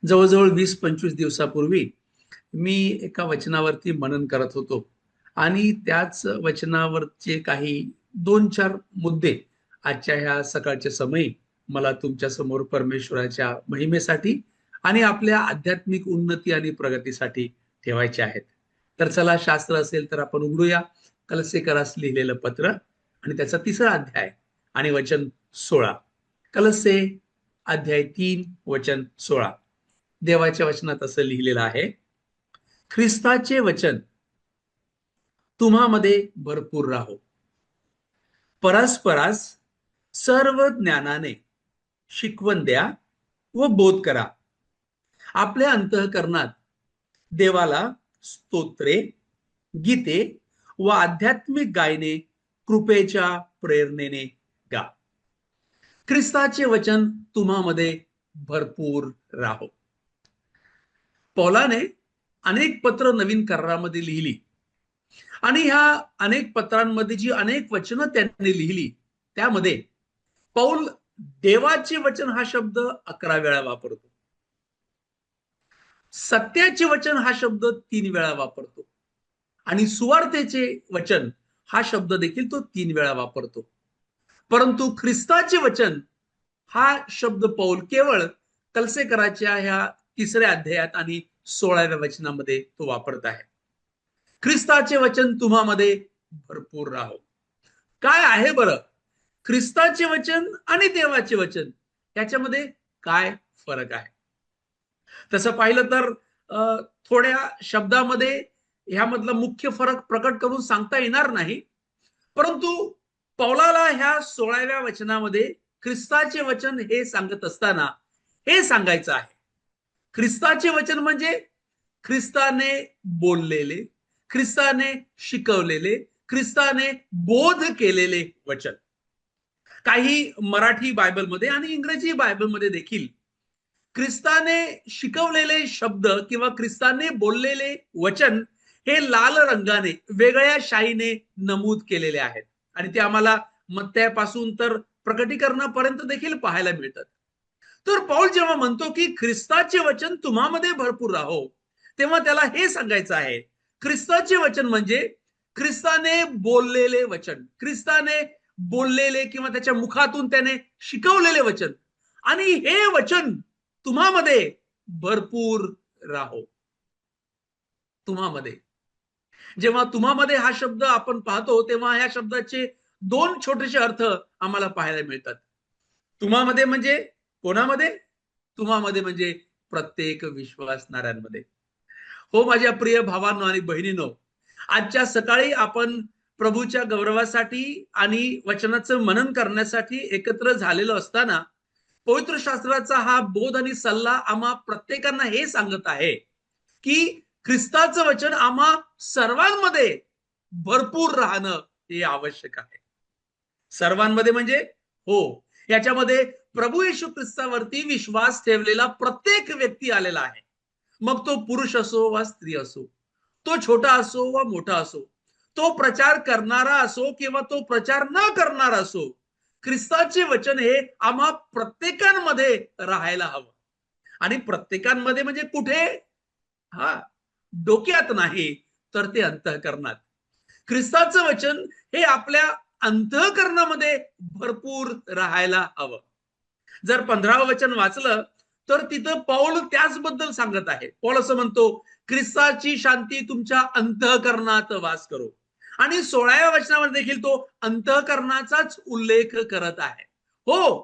जवळजवळ 20-25 दिवसापूर्वी मी एका वचनावरती मनन करत होतो आणि त्याच वचनावरचे काही 2-4 मुद्दे आजच्या ह्या सकाळच्या समयी मला तुमच्या समोर परमेश्वराच्या महिमेसाठी आणि आपल्या आध्यात्मिक उन्नती आणि प्रगतीसाठी ठेवायचे आहेत. तर चला, शास्त्र असेल तर आपण उघडूया कलसेकरास लिहिलेलं पत्र आणि त्याचा 3रा अध्याय आणि वचन 16. कलसे अध्याय 3 वचन 16. देवाच्या वचनात असं लिहिलेलं आहे, ख्रिस्ताचे वचन तुम्हामध्ये भरपूर राहो, परस्परास सर्व ज्ञानाने शिकवण द्या व बोध करा. आपल्या अंतःकरणात देवाला स्तोत्रे, गीते व आध्यात्मिक गायने कृपेच्या प्रेरणेने गा. ख्रिस्ताचे वचन तुम्हामध्ये भरपूर राहो. पौलाने अनेक पत्र नवीन करारामध्ये लिहिली आणि ह्या अनेक पत्रांमध्ये जी अनेक वचनं त्यांनी लिहिली त्यामध्ये पौल देवाचे वचन हा शब्द 11 वेळा वापरतो. सत्याचे वचन हा शब्द 3 वेळा वापरतो आणि सुवार्तेचे वचन हा शब्द देखील तो 3 वेळा वापरतो. परंतु ख्रिस्ताचे वचन हा शब्द पौल केवळ कलसेकराच्या ह्या 3ऱ्या अध्यायात आणि 16व्या वचनामध्ये तो वापरत आहे. ख्रिस्ताचे वचन तुम्हामध्ये भरपूर राहो. काय आहे बरं ख्रिस्ताचे वचन आणि देवाचे वचन, याच्यामध्ये काय फरक आहे? तसं पाहिलं तर थोड्या शब्दामध्ये ह्यामधला मुख्य फरक प्रकट करून सांगता येणार नाही, परंतु पौलाला ह्या 16व्या वचनामध्ये ख्रिस्ताचे वचन हे सांगत असताना हे सांगायचं आहे, ख्रिस्ताचे वचन म्हणजे ख्रिस्ताने बोललेले, ख्रिस्ताने शिकवलेले, ख्रिस्ताने बोध केलेले वचन. काही मराठी बायबलमध्ये आणि इंग्रजी बायबलमध्ये देखील ख्रिस्ताने शिकवलेले शब्द किंवा ख्रिस्ताने बोललेले वचन हे लाल रंगाने वेगळ्या शाईने नमूद केलेले आहेत आणि ते आम्हाला मत्त्यापासून तर प्रकटीकरणापर्यंत देखील पाहायला मिळतात. तर पौल जेव्हा म्हणतो की ख्रिस्ताचे वचन तुम्हामध्ये भरपूर राहो, तेव्हा त्याला हे सांगायचं आहे, ख्रिस्ताचे वचन म्हणजे ख्रिस्ताने बोललेले वचन, ख्रिस्ताने बोललेले किंवा त्याच्या मुखातून त्याने शिकवलेले वचन, आणि हे वचन तुम्हामध्ये भरपूर राहो. तुम्हामध्ये, जेव्हा तुम्हामध्ये हा शब्द आपण पाहतो तेव्हा या शब्दाचे 2 छोटेसे अर्थ आम्हाला पाहायला मिळतात. तुम्हामध्ये म्हणजे कोणामध्ये? तुम्हामध्ये म्हणजे प्रत्येक विश्वासणाऱ्यांमध्ये. हो माझ्या प्रिय भावांनो आणि बहिणींनो, आजच्या सकाळी आपण प्रभूच्या गौरवासाठी आणि वचनाचं मनन करण्यासाठी एकत्र झालेलो असताना पवित्र शास्त्राचा हा बोध आणि सल्ला आम्हा प्रत्येकांना हे सांगत आहे की ख्रिस्ताचं वचन आम्हा सर्वांमध्ये भरपूर राहणं हे आवश्यक आहे. सर्वांमध्ये म्हणजे हो, याच्यामध्ये प्रभू येशू ख्रिस्तावरती विश्वास ठेवलेला प्रत्येक व्यक्ती आलेला आहे. मग तो पुरुष असो वा स्त्री असो, तो छोटा असो वा मोठा असो, तो प्रचार करणारा असो किंवा तो प्रचार न करणारा असो, ख्रिस्ताचे वचन हे आम्हा प्रत्येकांमध्ये राहायला हवं. आणि प्रत्येकांमध्ये म्हणजे कुठे? हा, डोक्यात नाही तर ते अंतःकरणात. ख्रिस्ताचं वचन हे आपल्या अंतःकरणामध्ये भरपूर राहायला हवं. जर 15वं वचन वाचलं तर तिथं पौल त्याचबद्दल सांगत आहे. पौल असं म्हणतो, ख्रिस्ताची शांती तुमच्या अंतःकरणात वास करो. आणि 16व्या वचनामध्ये देखील तो अंतःकरणाचाच उल्लेख करत आहे. हो,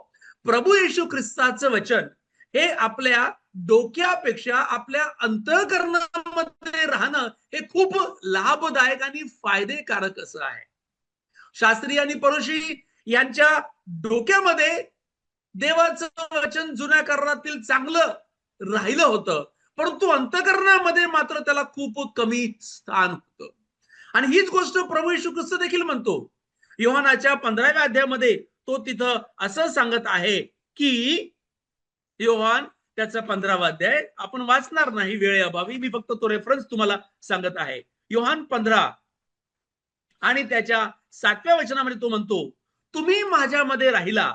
प्रभू येशू ख्रिस्ताचं वचन हे आपल्या डोक्यापेक्षा आपल्या अंतःकरणामध्ये राहणं हे खूप लाभदायक आणि फायदेकारक असं आहे. शास्त्री आणि परुषी यांच्या डोक्यामध्ये देवाचं वचन जुन्या करारातील चांगलं राहिलं होतं, परंतु अंतःकरणामध्ये मात्र त्याला खूप कमी स्थान होतं. आणि हीच गोष्ट प्रभू येशू ख्रिस्त देखील म्हणतो. योहानाच्या 15व्या अध्यायामध्ये तो तिथं असं सांगत आहे की, योहान त्याचा 15वा अध्याय आपण वाचणार नाही वेळेअभावी, मी फक्त तो रेफरन्स तुम्हाला सांगत आहे. योहान 15 आणि त्याच्या 7व्या वचनामध्ये तो म्हणतो, तुम्ही माझ्यामध्ये राहिला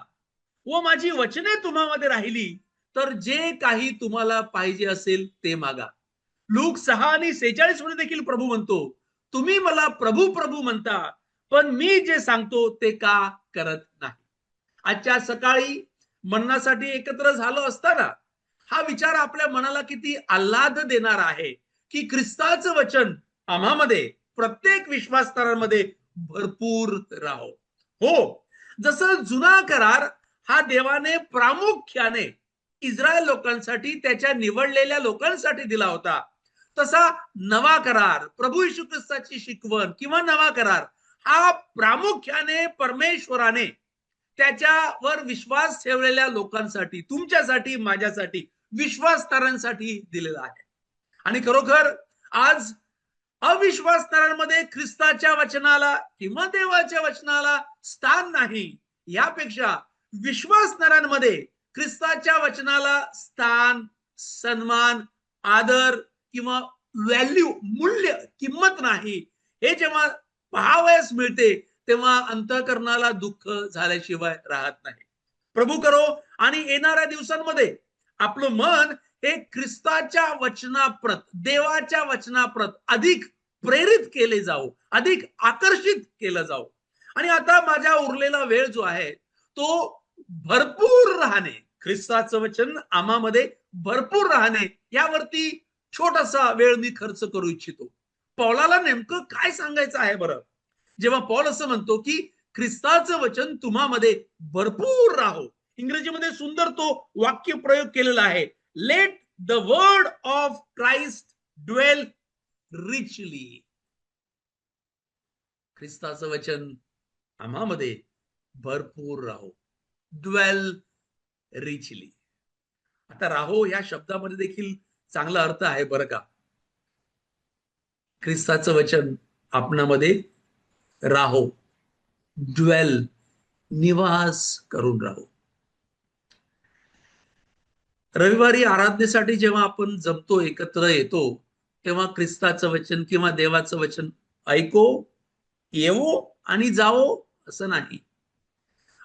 व माझी वचने तुम्हामध्ये राहिली तर जे काही तुम्हाला पाहिजे असेल ते मागा. लूक 6:46 मध्ये देखील प्रभू म्हणतो, तुम्ही मला प्रभू प्रभू म्हणता, पण मी जे सांगतो ते का करत नाही. आजच्या सकाळी म्हणण्यासाठी एकत्र झालो असताना हा विचार आपल्या मनाला किती आल्हाद देणार आहे, की ख्रिस्ताचं वचन आम्हामध्ये प्रत्येक विश्वासस्थानांमध्ये भरपूर राहो. हो, जसं जुना करार हा देवाने प्रामुख्याने इस्रायल लोकांसाठी, त्याच्या निवडलेल्या लोकांसाठी दिला होता, तसा नवा करार, प्रभू येशू ख्रिस्ताची शिकवण किंवा नवा करार हा प्रामुख्याने परमेश्वराने त्याच्यावर विश्वास ठेवलेल्या लोकांसाठी, तुमच्यासाठी, माझ्यासाठी, विश्वासधारांसाठी दिलेला आहे. आणि खरोखर आज अविश्वासधारांमध्ये ख्रिस्ताच्या वचनाला किंवा देवाच्या वचनाला स्थान नाही, यापेक्षा विश्वासधारांमध्ये ख्रिस्ताच्या वचनाला स्थान, सन्मान, आदर किंवा व्हॅल्यू, मूल्य, किंमत नाही, हे जेव्हा पाहावयास मिळते तेव्हा अंतःकरणाला दुःख झाल्याशिवाय राहत नाही. प्रभू करो आणि येणाऱ्या दिवसांमध्ये आपलं मन हे ख्रिस्ताच्या वचनाप्रत, देवाच्या वचनाप्रत अधिक प्रेरित केले जाऊ, अधिक आकर्षित केलं जाऊ. आणि आता माझा उरलेला वेळ जो आहे तो भरपूर राहणे, ख्रिस्ताचं वचन आम्हामध्ये भरपूर राहणे, यावरती छोटासा वेळ मी खर्च करू इच्छितो. पौलाला नेमकं काय सांगायचं आहे बरं, जेव्हा पौल असं म्हणतो की ख्रिस्ताचं वचन तुम्हामध्ये भरपूर राहो. इंग्रजीमध्ये सुंदर तो वाक्य प्रयोग केलेला आहे, let the word of Christ dwell richly. ख्रिस्ताचं वचन आम्हामध्ये भरपूर राहो, ड्वेल रिचली. आता राहो या शब्दामध्ये देखील चांगला अर्थ आहे बरं का. ख्रिस्ताचं वचन आपणामध्ये राहो, ड्वेल, निवास करून राहो. रविवारी आराधनेसाठी जेव्हा आपण जमतो, एकत्र येतो, तेव्हा ख्रिस्ताचं वचन किंवा देवाचं वचन ऐको, येवो आणि जावो असं नाही.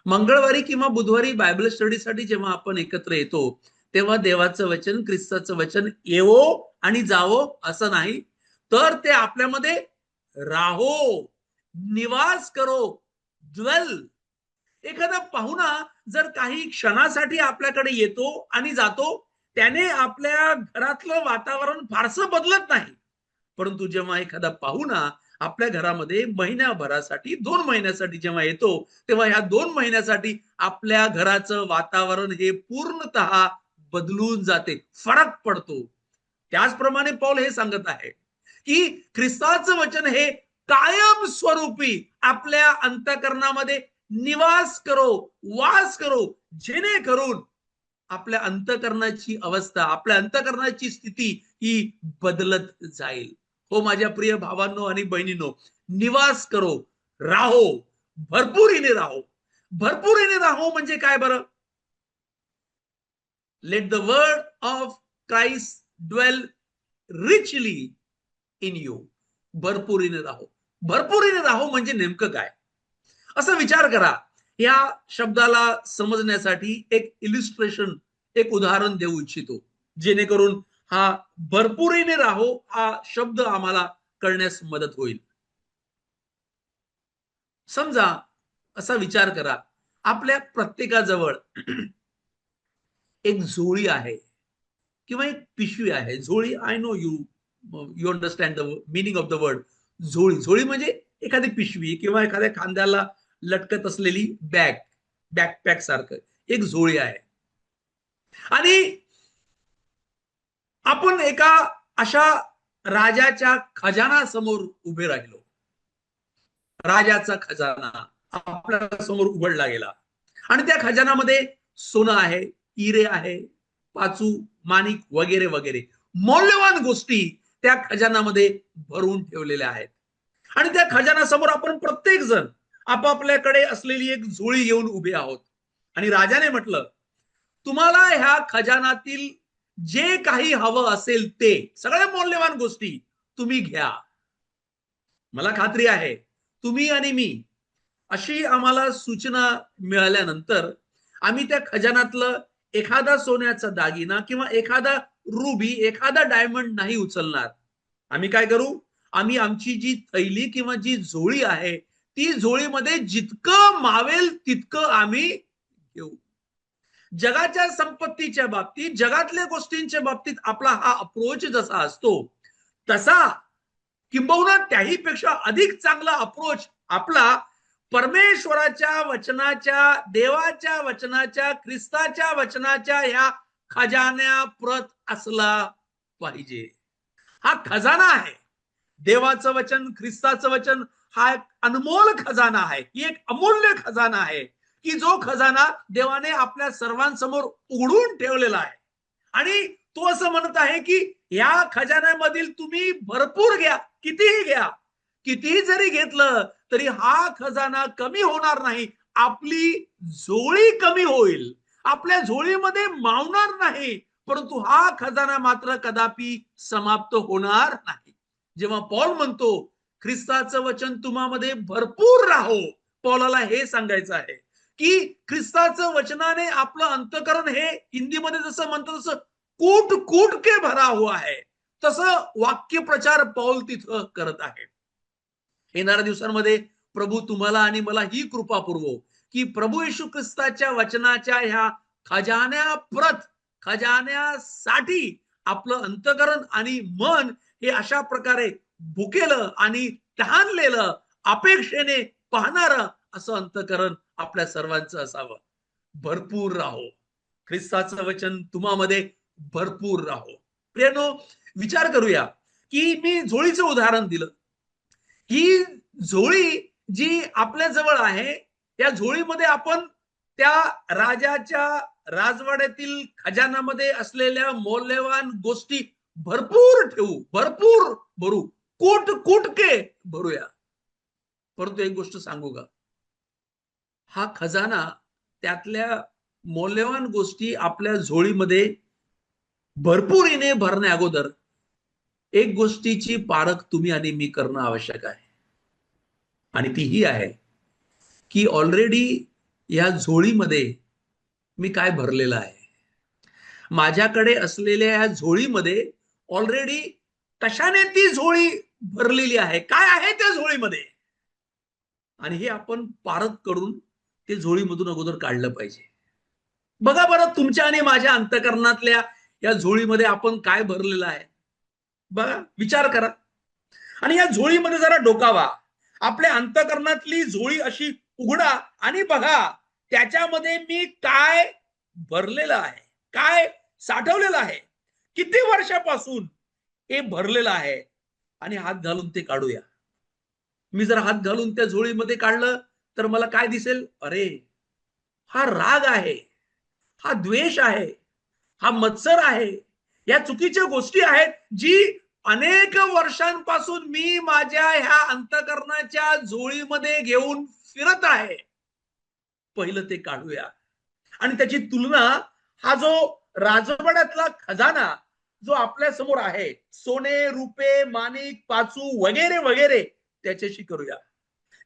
मंगळवारी किंवा बुधवारी बायबल स्टडीसाठी जेव्हा आपण एकत्र येतो तेव्हा देवाचं वचन, ख्रिस्ताचं वचन येवो आणि जावो असं नाही, तर ते आपल्यामध्ये राहो, निवास करो, ड्वेल. एखादा पाहुणा जर काही क्षणासाठी आपल्याकडे येतो आणि जातो, त्याने आपल्या घरातलं वातावरण फारसं बदलत नाही. परंतु जेव्हा एखादा पाहुणा आपल्या घरामध्ये महिन्याभरासाठी, 2 महिन्यासाठी जेव्हा येतो, तेव्हा ह्या 2 महिन्यासाठी आपल्या घराचं वातावरण हे पूर्णतः बदलून जाते, फरक पडतो. त्याचप्रमाणे पौल हे सांगत आहे की ख्रिस्ताचं वचन हे कायम स्वरूपी आपल्या अंतःकरणामध्ये निवास करो, वास करो, जेणेकरून आपल्या अंतःकरणाची अवस्था, आपल्या अंतःकरणाची स्थिती ही बदलत जाईल. हो माझ्या प्रिय भावांनो आणि बहिणींनो, निवास करो, राहो, भरपुरीने राहो. भरपुरीने राहो म्हणजे काय बरं? Let the word of Christ dwell richly in you. भरपुरीने राहो. भरपुरीने राहो म्हणजे नेमकं काय? असं विचार करा. या शब्दाला समजण्यासाठी एक इलिस्ट्रेशन, एक उदाहरण देऊ इच्छितो, जेणेकरून हा भरपुरीने राहो हा शब्द आम्हाला कळण्यास मदत होईल. समजा असा विचार करा, आपल्या प्रत्येकाजवळ एक झोळी आहे किंवा एक पिशवी आहे. झोळी, I know you you understand the meaning of the word झोळी. झोळी म्हणजे एखादी पिशवी किंवा एखाद्या खांद्याला लटकत असलेली बॅग, बॅकपॅक सारखं एक झोळी आहे. आणि आपण एका अशा राजाच्या खजाना समोर उभे राहिलो. राजाचा खजाना आपल्या समोर उघडला गेला आणि त्या खजानामध्ये सोनं आहे, हिरे आहे, पाचू, माणिक वगैरे वगैरे मौल्यवान गोष्टी त्या खजानामध्ये भरून ठेवलेल्या आहेत. आणि त्या खजानासमोर आपण प्रत्येक जण आपापल्याकडे असलेली एक झोळी घेऊन उभे आहोत. आणि राजाने म्हटलं, तुम्हाला ह्या खजानातील जे काही हवं असेल ते सगळ्या मौल्यवान गोष्टी तुम्ही घ्या. मला खात्री आहे तुम्ही आणि मी अशी आम्हाला सूचना मिळाल्यानंतर आम्ही त्या खजानातलं एखादा सोन्याचा दागिना किंवा एखादा रुबी, एखादा डायमंड नाही उचलणार. आम्ही काय करू? आम्ही आमची जी थैली किंवा जी झोळी आहे, ती झोळीमध्ये जितकं मावेल तितकं आम्ही घेऊ. जगाच्या संपत्तीच्या बाबतीत, जगातल्या गोष्टींच्या बाबतीत आपला हा अप्रोच जसा असतो, तसा किंबहुना त्याही पेक्षा अधिक चांगला अप्रोच आपला परमेश्वराच्या वचनाच्या, देवाच्या वचनाच्या, ख्रिस्ताच्या वचनाच्या ह्या खजान्याप्रत असला पाहिजे. हा खजाना आहे. देवाचं वचन, ख्रिस्ताचं वचन हा एक अनमोल खजाना आहे. ही एक अमूल्य खजाना आहे की जो खजाना देवाने आपल्या सर्वांसमोर उघडून ठेवलेला आहे. आणि तो असं म्हणत आहे की या खजान्यामधील तुम्ही भरपूर घ्या, कितीही घ्या. कितीही जरी घेतलं तरी हा खजाना कमी होणार नाही. आपली झोळी कमी होईल, आपल्या झोळीमध्ये मावणार नाही, परंतु हा खजाना मात्र कदापि समाप्त होणार नाही. जेव्हा पौल म्हणतो ख्रिस्ताचं वचन तुम्हामध्ये भरपूर राहो, पौलाला हे सांगायचं आहे की ख्रिस्ताचं वचनाने आपलं अंतकरण हे हिंदीमध्ये जसं म्हणतो तसं कूट कूट के भरा हुआ है, तसं वाक्यप्रचार पौल तिथं करत आहे. येणाऱ्या दिवसांमध्ये प्रभू तुम्हाला आणि मला ही कृपा पुरवो की प्रभू येशू ख्रिस्ताच्या वचनाच्या ह्या खजान्यासाठी आपलं अंतकरण आणि मन हे अशा प्रकारे भुकेलं आणि तहानलेलं, अपेक्षेने पाहणारं असं अंतकरण आपल्या सर्वांचं असावं. भरपूर राहो, ख्रिस्ताचं वचन तुम्हामध्ये भरपूर राहो. प्रियनो, विचार करूया की मी झोळीचं उदाहरण दिलं. ही झोळी जी आपल्या जवळ आहे, त्या झोळीमध्ये आपण त्या राजाच्या राजवाड्यातील खजानामध्ये असलेल्या मौल्यवान गोष्टी भरपूर ठेवू, भरपूर भरू, कूट कूटके भरूया. परंतु एक गोष्ट सांगू का? हा खजाना, त्यातल्या मौल्यवान गोष्टी आपल्या झोळीमध्ये भरपुरीने भरण्या अगोदर एक गोष्टीची पारख तुम्ही आणि मी करणं आवश्यक आहे. आणि ती ही आहे की ऑलरेडी या झोळीमध्ये मी काय भरलेलं आहे. माझ्याकडे असलेल्या या झोळीमध्ये ऑलरेडी कशाने ती झोळी भरलेली आहे, काय आहे त्या झोळीमध्ये, आणि हे आपण पारख करून ते झोळीमधून अगोदर काढलं पाहिजे. बघा बरं, तुमच्या आणि माझ्या अंतकरणातल्या या झोळीमध्ये आपण काय भरलेलं आहे, बघा, विचार करा. आणि या झोळीमध्ये जरा डोकावा. आपल्या अंतकरणातली झोळी अशी उघडा आणि बघा त्याच्यामध्ये मी काय भरलेलं आहे, काय साठवलेलं आहे, किती वर्षापासून हे भरलेलं आहे, आणि हात घालून ते काढूया. मी जर हात घालून त्या झोळीमध्ये काढलं तर मला काय दिसेल? अरे, हा राग आहे, हा द्वेष आहे, हा मत्सर आहे, या चुकीच्या गोष्टी आहेत जी अनेक वर्षांपासून मी माझ्या ह्या अंतकरणाच्या झोळीमध्ये घेऊन फिरत आहे. पहिलं ते काढूया. आणि त्याची तुलना हा जो राजवाड्यातला खजाना जो आपल्या समोर आहे, सोने, रुपे, माणिक, पाचू वगैरे वगैरे, त्याच्याशी करूया.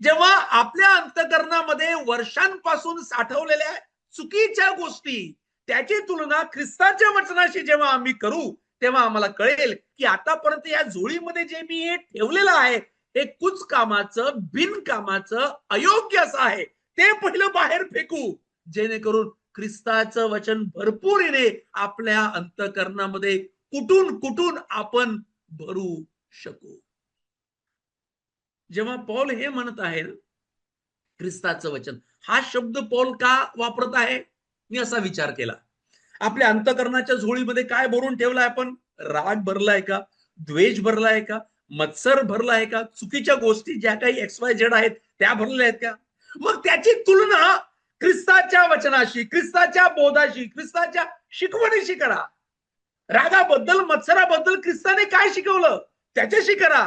जेव्हा आपल्या अंतकरणामध्ये वर्षांपासून साठवलेल्या चुकीच्या गोष्टी, त्याची तुलना ख्रिस्ताच्या वचनाशी जेव्हा आम्ही करू, तेव्हा आम्हाला कळेल की आतापर्यंत या झोळीमध्ये जे मी हे ठेवलेलं आहे हे कुचकामाचं, बिनकामाचं, अयोग्य असं आहे. ते पहिलं बाहेर फेकू, जेणेकरून ख्रिस्ताचं वचन भरपुरीने आपल्या अंतकरणामध्ये कुठून कुठून आपण भरू शकू. जेव्हा पौल हे म्हणत आहे ख्रिस्ताचं वचन, हा शब्द पौल का वापरत आहे? मी असा विचार केला, आपल्या अंतकरणाच्या झोळीमध्ये काय भरून ठेवलाय आपण? राग भरलाय का? द्वेष भरलाय का? मत्सर भरलाय का? चुकीच्या गोष्टी ज्या काही XYZ आहेत त्या भरलेल्या आहेत का? मग त्याची तुलना ख्रिस्ताच्या वचनाशी, ख्रिस्ताच्या बोधाशी, ख्रिस्ताच्या शिकवणीशी करा. रागाबद्दल, मत्सराबद्दल ख्रिस्ताने काय शिकवलं त्याच्याशी करा,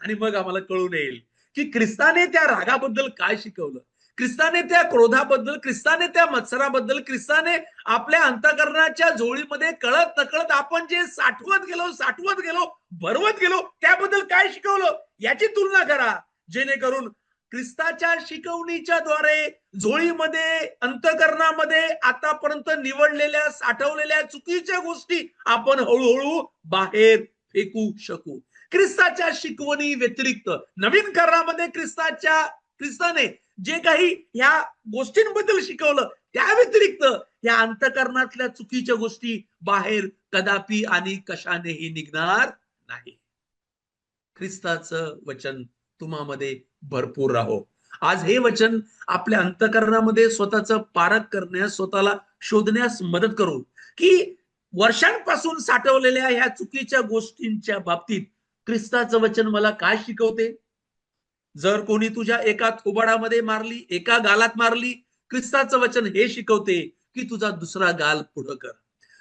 आणि मग आम्हाला कळून येईल की ख्रिस्ताने त्या रागाबद्दल काय शिकवलं, ख्रिस्ताने त्या क्रोधाबद्दल, ख्रिस्ताने त्या मत्सराबद्दल, ख्रिस्ताने आपल्या अंतकरणाच्या झोळीमध्ये कळत नकळत आपण जे साठवत गेलो, भरवत गेलो, त्याबद्दल काय शिकवलं याची तुलना करा, जेणेकरून ख्रिस्ताच्या शिकवणीच्या द्वारे झोळीमध्ये, अंतःकरणामध्ये आतापर्यंत निवडलेल्या, साठवलेल्या चुकीच्या गोष्टी आपण हळूहळू बाहेर फेकू शकू. ख्रिस्ताच्या शिकवणी व्यतिरिक्त नवीन करारामध्ये ख्रिस्ताने जे काही या गोष्टींबद्दल शिकवलं, त्या व्यतिरिक्त या अंतःकरणातल्या चुकीच्या गोष्टी बाहेर कदापि आणि कशानेही निघणार नाही. ख्रिस्ताचं वचन तुम्हामध्ये भरपूर राहो. आज हे वचन आपल्या अंतःकरणामध्ये स्वतःचं पारख करण्यास, स्वतःला शोधण्यास मदत करू, की वर्षांपासून साठवलेल्या ह्या चुकीच्या गोष्टींच्या बाबतीत ख्रिस्ताचं वचन मला काय शिकवते. जर कोणी तुझ्या एका थोबाडामध्ये मारली, एका गालात मारली, ख्रिस्ताचं वचन हे शिकवते की तुझा दुसरा गाल पुढं कर.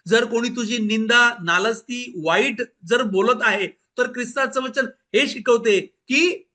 जर कोणी तुझी निंदा, नालस्ती, वाईट जर बोलत आहे, तर ख्रिस्ताचं वचन हे शिकवते की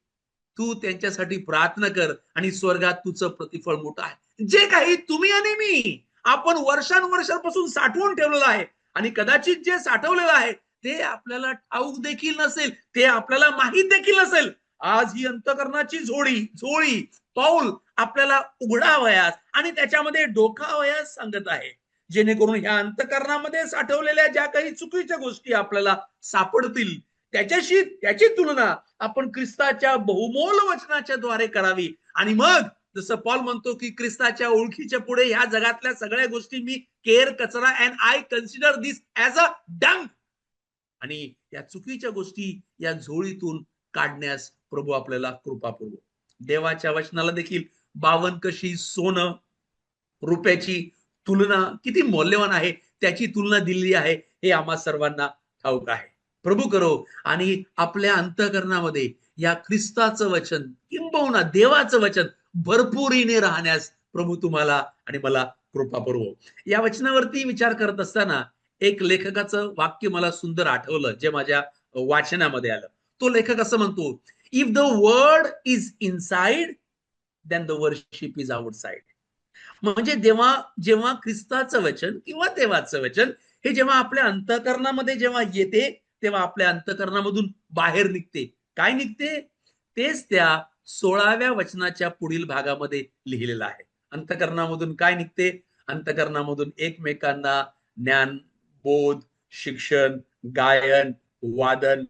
तू त्यांच्यासाठी प्रार्थना कर आणि स्वर्गात तुझं प्रतिफळ मोठं आहे. जे काही तुम्ही आणि मी आपण वर्षांपासून साठवून ठेवलेलं आहे आणि कदाचित जे साठवलेलं आहे ते आपल्याला ठाऊक देखील नसेल, ते आपल्याला माहित देखील नसेल. आज ही अंतःकरणाची झोळी पाऊल आपल्याला उघडावयास आणि त्याच्यामध्ये डोकावयास सांगत आहे, जेणेकरून ह्या अंतःकरणामध्ये साठवलेल्या ज्या काही चुकीच्या गोष्टी आपल्याला सापडतील, त्याची तुलना आपण ख्रिस्ताच्या बहुमोल वचनाच्या द्वारे करावी. आणि मग जसं पॉल म्हणतो की ख्रिस्ताच्या ओळखीच्या पुढे ह्या जगातल्या सगळ्या गोष्टी मी केर, कचरा, and I consider this as a dung. आणि या चुकीच्या गोष्टी या झोळीतून काढण्यास प्रभू आपल्याला कृपा पुरवो. देवाच्या वचनाला देखील 52 कशी सोनं रुपयाची तुलना किती मौल्यवान आहे, त्याची तुलना दिलेली आहे, हे आम्हा सर्वांना ठाऊक आहे. प्रभू करो आणि आपल्या अंतःकरणामध्ये या ख्रिस्ताचं वचन किंबहुना देवाचं वचन भरपुरीने राहण्यास प्रभू तुम्हाला आणि मला कृपा पुरवो. या वचनावरती विचार करत असताना एक लेखकाचं वाक्य मला सुंदर आठवलं, जे माझ्या वाचनामध्ये आलं. तो लेखक असं म्हणतो, if the word is inside then the worship is outside. म्हणजे जेव्हा ख्रिस्ताचं वचन किंवा देवाचं वचन हे जेव्हा आपल्या अंतःकरणामध्ये जेव्हा येते, तेव्हा आपल्या अंतःकरणामधून बाहेर निघते. काय निघते? तेच त्या 16व्या वचनाच्या पुढील भागामध्ये लिहिलेलं आहे. अंतःकरणामधून काय निघते? अंतःकरणामधून एकमेकांना ज्ञान, बोध, शिक्षण, गायन, वादन,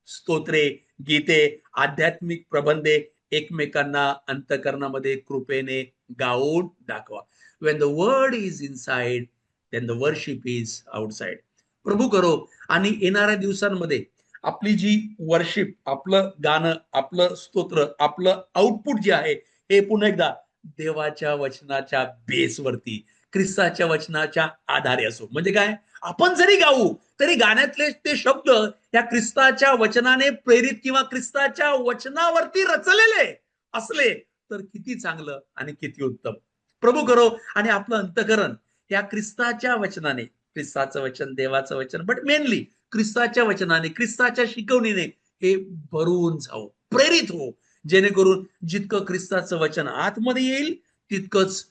स्तोत्रे, गीते, आध्यात्मिक प्रबंधे एकमेकांना अंतःकरणामध्ये कृपेने गाऊन दाखवा. When the word is inside, then the worship is outside. प्रभू करो आणि येणाऱ्या दिवसांमध्ये आपली जी वर्शिप, आपलं गाणं, आपलं स्तोत्र, आपलं आउटपुट जे आहे, हे पुन्हा एकदा देवाच्या वचनाच्या बेसवरती, ख्रिस्ताच्या वचनाच्या आधारे असो. म्हणजे काय? आपण जरी गाऊ तरी गाण्यातले ते शब्द या ख्रिस्ताच्या वचनाने प्रेरित किंवा ख्रिस्ताच्या वचनावरती रचलेले असले तर किती चांगलं आणि किती उत्तम. प्रभू करो आणि आपलं अंतःकरण या ख्रिस्ताच्या वचनाने, ख्रिस्ताचं वचन, देवाचं वचन, बट मेनली ख्रिस्ताच्या वचनाने, ख्रिस्ताच्या शिकवणीने हे भरून जाऊ, प्रेरित हो, जेणेकरून जितकं ख्रिस्ताचं वचन आतमध्ये येईल तितकंच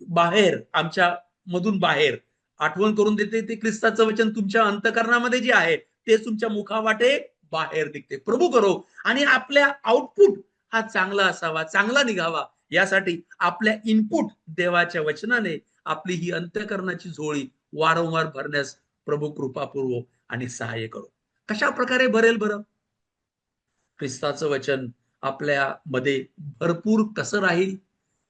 बाहेर, आमच्या मधून बाहेर आठवण करून देते ते ख्रिस्ताचं वचन तुमच्या अंतःकरणामध्ये जे आहे ते तुमच्या मुखावाटे बाहेर निघते. प्रभू करो आणि आपल्या आउटपुट हा चांगला असावा, चांगला निघावा, यासाठी आपल्या इनपुट देवाच्या वचनाने आपली ही अंतःकरणाची झोळी वारंवार भरण्यास प्रभू कृपा पुरवो आणि सहाय्य करो. कशा प्रकारे भरेल बरं? ख्रिस्ताचं वचन आपल्या मध्ये भरपूर कसं राहील?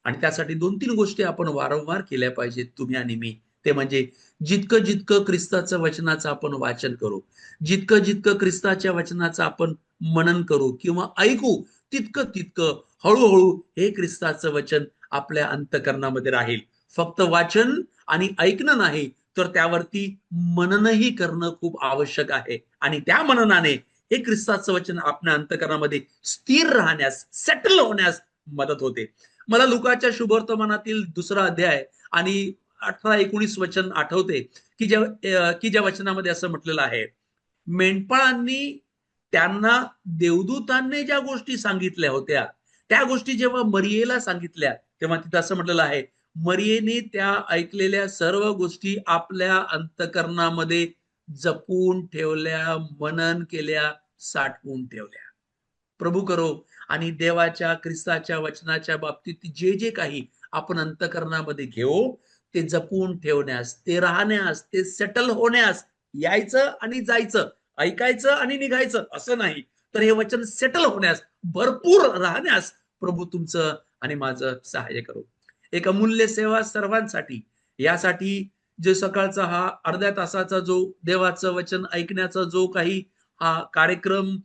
आणि त्यासाठी 2-3 गोष्टी आपण वारंवार केल्या पाहिजेत, तुम्ही आणि मी. ते म्हणजे जितकं जितकं ख्रिस्ताचं वचनाचं आपण वाचन करू, जितकं जितकं ख्रिस्ताच्या वचनाचं आपण मनन करू किंवा ऐकू, तितकं तितकं हळूहळू हे ख्रिस्ताचं वचन आपल्या अंतःकरणामध्ये राहील. फक्त वाचन आणि ऐकणं नाही, तर त्यावरती मननही करणं खूप आवश्यक आहे. आणि त्या मननाने हे ख्रिस्ताचं वचन आपल्या अंतःकरणामध्ये स्थिर राहण्यास, सेटल होण्यास मदत होते. मला लुकाच्या शुभवर्तमानातील 2रा अध्याय आणि 18-19 वचन आठवते, की ज्या वचनामध्ये असं म्हटलेलं आहे, मेंढपाळांनी त्यांना देवदूतांनी ज्या गोष्टी सांगितल्या होत्या, त्या गोष्टी जेव्हा मरियेला सांगितल्या, तेव्हा तिथं असं म्हटलेलं आहे, मरियेने त्या ऐकलेल्या सर्व गोष्टी आपल्या अंतःकरणामध्ये जपून ठेवल्या, मनन केल्या, साठवून ठेवल्या. प्रभू करो आणि देवाच्या ख्रिस्ताच्या वचनाच्या बाबतीत जे जे काही आपण अंतःकरणामध्ये घेऊ ते जपून ठेवण्यास, ते राहण्यास, ते सेटल होण्यास, यायचं आणि जायचं, ऐकायचं आणि निघायचं असं नाही, तर हे वचन सेटल होण्यास, भरपूर राहण्यास प्रभू तुमचं आणि माझं सहाय्य करो. एक अमूल्य सेवा सर्वांसाठी, यासाठी जे सकाळचा हा अर्ध्या तासाचा जो देवाचं वचन ऐकण्याचा जो काही हा कार्यक्रम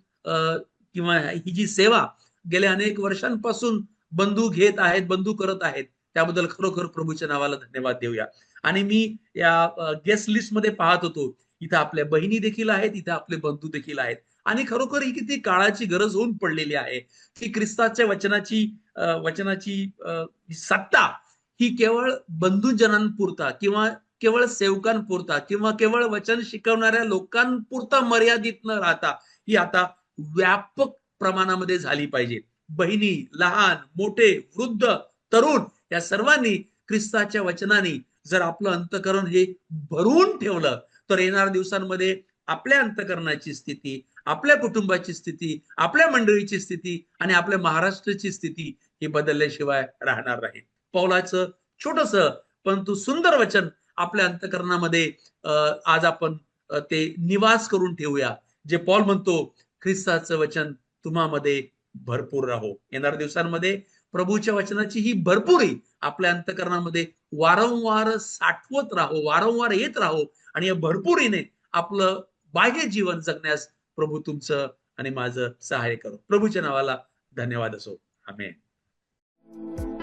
किंवा ही जी सेवा गेल्या अनेक वर्षांपासून बंधू घेत आहेत, बंधू करत आहेत, त्याबद्दल खरोखर प्रभूच्या नावाला धन्यवाद देऊया. आणि मी या गेस्ट लिस्ट मध्ये पाहत होतो, इथं आपल्या बहिणी देखील आहेत, इथं आपले बंधू देखील आहेत. आणि खरोखर ही किती काळाची गरज होऊन पडलेली आहे की ख्रिस्ताच्या वचनाची सत्ता ही केवळ बंधुजनांपुरता किंवा केवळ सेवकांपुरता किंवा केवळ वचन शिकवणाऱ्या लोकांपुरता मर्यादित न राहता ही आता व्यापक प्रमाणामध्ये झाली पाहिजे. बहिणी, लहान, मोठे, वृद्ध, तरुण या सर्वांनी ख्रिस्ताच्या वचनाने जर आपलं अंतःकरण हे भरून ठेवलं तर येणाऱ्या दिवसांमध्ये आपल्या अंतःकरणाची स्थिती, आपल्या कुटुंबाची स्थिती, आपल्या मंडळीची स्थिती आणि आपल्या महाराष्ट्राची स्थिती ही बदलल्याशिवाय राहणार नाही. पौलाचं छोटस परंतु सुंदर वचन आपल्या अंतःकरणामध्ये आज आपण ते निवास करून ठेवूया. जे पौल म्हणतो, ख्रिस्ताचं वचन तुम्हामध्ये भरपूर राहो. येणाऱ्या दिवसांमध्ये प्रभूच्या वचनाची ही भरपुरी आपल्या अंतःकरणामध्ये वारंवार साठवत राहो, वारंवार येत राहो आणि या भरपुरीने आपलं बाह्य जीवन जगण्यास प्रभू तुमचं आणि माझं सहाय्य करो. प्रभूच्या नावाला धन्यवाद असो. आमेन.